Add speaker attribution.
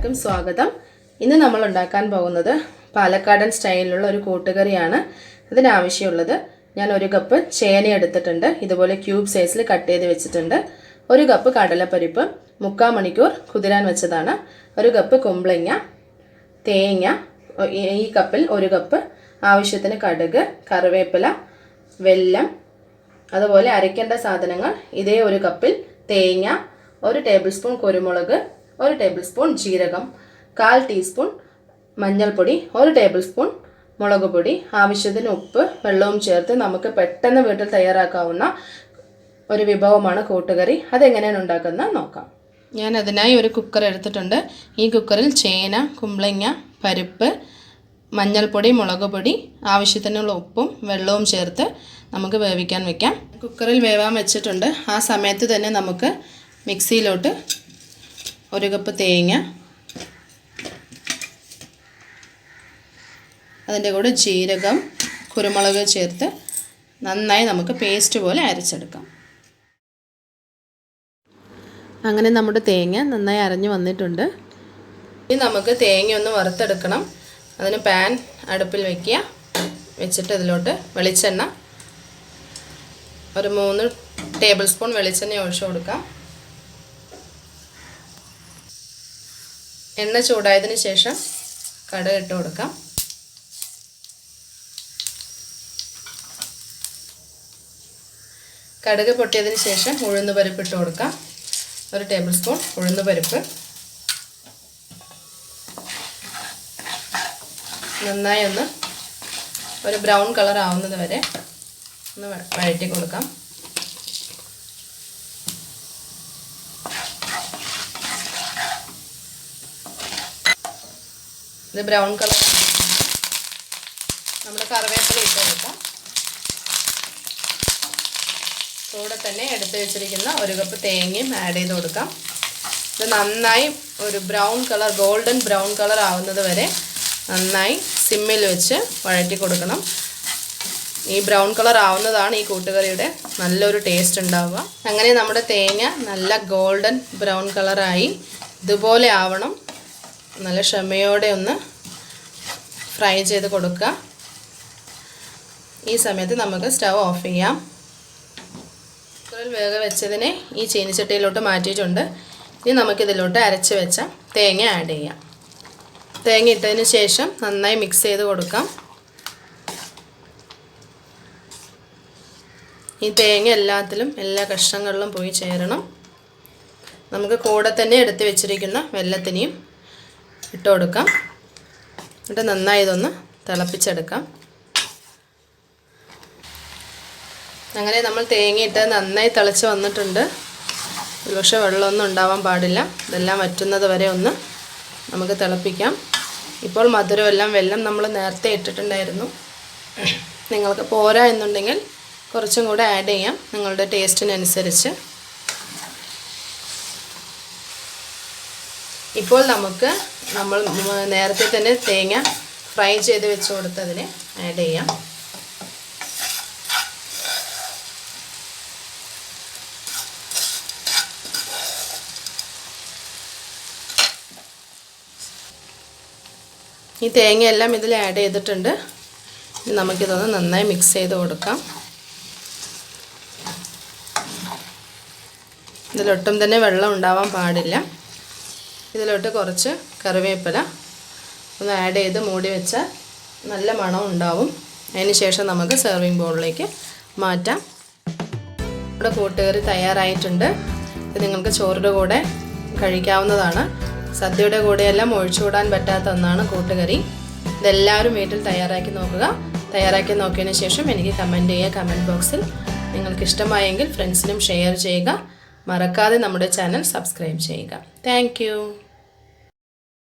Speaker 1: എല്ലാവർക്കും സ്വാഗതം. ഇന്ന് നമ്മൾ ഉണ്ടാക്കാൻ പോകുന്നത് പാലക്കാടൻ സ്റ്റൈലിലുള്ള ഒരു കൂട്ടുകറിയാണ്. അതിനാവശ്യമുള്ളത് ഞാൻ 1 കപ്പ് ചേന എടുത്തിട്ടുണ്ട്. ഇതുപോലെ ക്യൂബ് സൈസിൽ കട്ട് ചെയ്ത് വെച്ചിട്ടുണ്ട്. 1 കപ്പ് കടലപ്പരിപ്പ് 3/4 മണിക്കൂർ കുതിരാൻ വെച്ചതാണ്. 1 കപ്പ് കുമ്പളങ്ങ, തേങ്ങ, ഈ കപ്പിൽ 1 കപ്പ്, ആവശ്യത്തിന് കടുക്, കറിവേപ്പില, വെല്ലം, അതുപോലെ അരയ്ക്കേണ്ട സാധനങ്ങൾ ഇതേ 1 കപ്പിൽ തേങ്ങ, 1 ടേബിൾ സ്പൂൺ കുരുമുളക്, 1 ടേബിൾ സ്പൂൺ ജീരകം, 1/4 ടീസ്പൂൺ മഞ്ഞൾപ്പൊടി, 1 ടേബിൾ സ്പൂൺ മുളക് പൊടി, ആവശ്യത്തിന് ഉപ്പ്, വെള്ളവും ചേർത്ത് നമുക്ക് പെട്ടെന്ന് വീട്ടിൽ തയ്യാറാക്കാവുന്ന ഒരു വിഭവമാണ് കൂട്ടുകറി. അതെങ്ങനെയാണ് ഉണ്ടാക്കുന്നത് നോക്കാം. ഞാൻ അതിനായി ഒരു കുക്കർ എടുത്തിട്ടുണ്ട്. ഈ കുക്കറിൽ ചേന, കുമ്പളങ്ങ, പരിപ്പ്, മഞ്ഞൾപ്പൊടി, മുളക് പൊടി, ആവശ്യത്തിനുള്ള ഉപ്പും വെള്ളവും ചേർത്ത് നമുക്ക് വേവിക്കാൻ വെക്കാം. കുക്കറിൽ വേവാൻ വെച്ചിട്ടുണ്ട്. ആ സമയത്ത് തന്നെ നമുക്ക് മിക്സിയിലോട്ട് 1 കപ്പ് തേങ്ങ, അതിൻ്റെ കൂടെ ജീരകം, കുരുമുളക് ചേർത്ത് നന്നായി നമുക്ക് പേസ്റ്റ് പോലെ അരച്ചെടുക്കാം. അങ്ങനെ നമ്മുടെ തേങ്ങ നന്നായി അരഞ്ഞു വന്നിട്ടുണ്ട്. ഇനി നമുക്ക് തേങ്ങ ഒന്ന് വറുത്തെടുക്കണം. അതിന് പാൻ അടുപ്പിൽ വയ്ക്കുക. വെച്ചിട്ട് ഇതിലോട്ട് വെളിച്ചെണ്ണ, ഒരു 3 ടേബിൾ സ്പൂൺ വെളിച്ചെണ്ണ ഒഴിച്ചു കൊടുക്കാം. എണ്ണ ചൂടായതിന് ശേഷം കടുക് ഇട്ട് കൊടുക്കാം. കടുക് പൊട്ടിയതിന് ശേഷം ഉഴുന്ന് പരിപ്പ് ഇട്ട് കൊടുക്കാം. 1 ടേബിൾ സ്പൂൺ ഉഴുന്ന് പരിപ്പ് നന്നായി ഒന്ന് ഒരു ബ്രൗൺ കളർ ആവുന്നത് വരെ ഒന്ന് വഴറ്റി കൊടുക്കാം. ഇത് ബ്രൗൺ കളർ നമ്മൾ കറിവേപ്പില ഇട്ട് കൊടുക്കാം. കൂടെ തന്നെ എടുത്ത് വെച്ചിരിക്കുന്ന 1 കപ്പ് തേങ്ങയും ആഡ് ചെയ്ത് കൊടുക്കാം. ഇത് നന്നായി ഒരു brown colour, golden brown colour ആവുന്നത് വരെ നന്നായി സിമ്മിൽ വെച്ച് വഴറ്റി കൊടുക്കണം. ഈ ബ്രൗൺ കളർ ആവുന്നതാണ് ഈ കൂട്ടുകറിയുടെ നല്ലൊരു ടേസ്റ്റ് ഉണ്ടാവുക. അങ്ങനെ നമ്മുടെ തേങ്ങ നല്ല ഗോൾഡൻ ബ്രൗൺ കളറായി ഇതുപോലെ ആവണം. നല്ല ക്ഷമയോടെ ഒന്ന് ഫ്രൈ ചെയ്ത് കൊടുക്കുക. ഈ സമയത്ത് നമുക്ക് സ്റ്റവ് ഓഫ് ചെയ്യാം. കുക്കറിൽ വേഗ വെച്ചതിനെ ഈ ചീനിച്ചട്ടിയിലോട്ട് മാറ്റിയിട്ടുണ്ട്. ഇനി നമുക്കിതിലോട്ട് അരച്ച് വെച്ച തേങ്ങ ആഡ് ചെയ്യാം. തേങ്ങ ഇട്ടതിന് ശേഷം നന്നായി മിക്സ് ചെയ്ത് കൊടുക്കാം. ഈ തേങ്ങ എല്ലാത്തിലും എല്ലാ കഷ്ണങ്ങളിലും പോയി ചേരണം. നമുക്ക് കൂടെ തന്നെ എടുത്ത് വെച്ചിരിക്കുന്ന വെല്ലത്തിനെയും ഇട്ട് കൊടുക്കാം. എന്നിട്ട് നന്നായി ഇതൊന്ന് തിളപ്പിച്ചെടുക്കാം. അങ്ങനെ നമ്മൾ തേങ്ങയിട്ട് നന്നായി തിളച്ച് വന്നിട്ടുണ്ട്. ഒരുപക്ഷെ വെള്ളമൊന്നും ഉണ്ടാവാൻ പാടില്ല. ഇതെല്ലാം വറ്റുന്നത് വരെ ഒന്ന് നമുക്ക് തിളപ്പിക്കാം. ഇപ്പോൾ മധുരമെല്ലാം വെല്ലം നമ്മൾ നേരത്തെ ഇട്ടിട്ടുണ്ടായിരുന്നു. നിങ്ങൾക്ക് പോരാ എന്നുണ്ടെങ്കിൽ കുറച്ചും കൂടെ ആഡ് ചെയ്യാം, നിങ്ങളുടെ ടേസ്റ്റിനനുസരിച്ച്. ഇപ്പോൾ നമുക്ക് നമ്മൾ നേരത്തെ തന്നെ തേങ്ങ ഫ്രൈ ചെയ്ത് വെച്ച് കൊടുത്തതിനെ ആഡ് ചെയ്യാം. ഈ തേങ്ങയെല്ലാം ഇതിൽ ആഡ് ചെയ്തിട്ടുണ്ട്. ഇനി നമുക്കിതൊന്ന് നന്നായി മിക്സ് ചെയ്ത് കൊടുക്കാം. ഇതിലൊട്ടും തന്നെ വെള്ളം ഉണ്ടാവാൻ പാടില്ല. ഇതിലോട്ട് കുറച്ച് കറിവേപ്പില ഒന്ന് ആഡ് ചെയ്ത് മൂടി വെച്ചാൽ നല്ല മണം ഉണ്ടാവും. അതിന് ശേഷം നമുക്ക് സെർവിങ് ബൗളിലേക്ക് മാറ്റാം. നമ്മുടെ കൂട്ടുകറി തയ്യാറായിട്ടുണ്ട്. ഇത് നിങ്ങൾക്ക് ചോറിൻ്റെ കൂടെ കഴിക്കാവുന്നതാണ്. സദ്യയുടെ കൂടെയെല്ലാം ഒഴിച്ചുകൂടാൻ പറ്റാത്ത ഒന്നാണ് കൂട്ടുകറി. ഇതെല്ലാവരും വീട്ടിൽ തയ്യാറാക്കി നോക്കുക. തയ്യാറാക്കി നോക്കിയതിന് ശേഷം എനിക്ക് കമൻറ്റ് ചെയ്യുക കമൻറ്റ് ബോക്സിൽ. നിങ്ങൾക്ക് ഇഷ്ടമായെങ്കിൽ ഫ്രണ്ട്സിനും ഷെയർ ചെയ്യുക. മറക്കാതെ നമ്മുടെ ചാനൽ സബ്സ്ക്രൈബ് ചെയ്യുക. Thank you.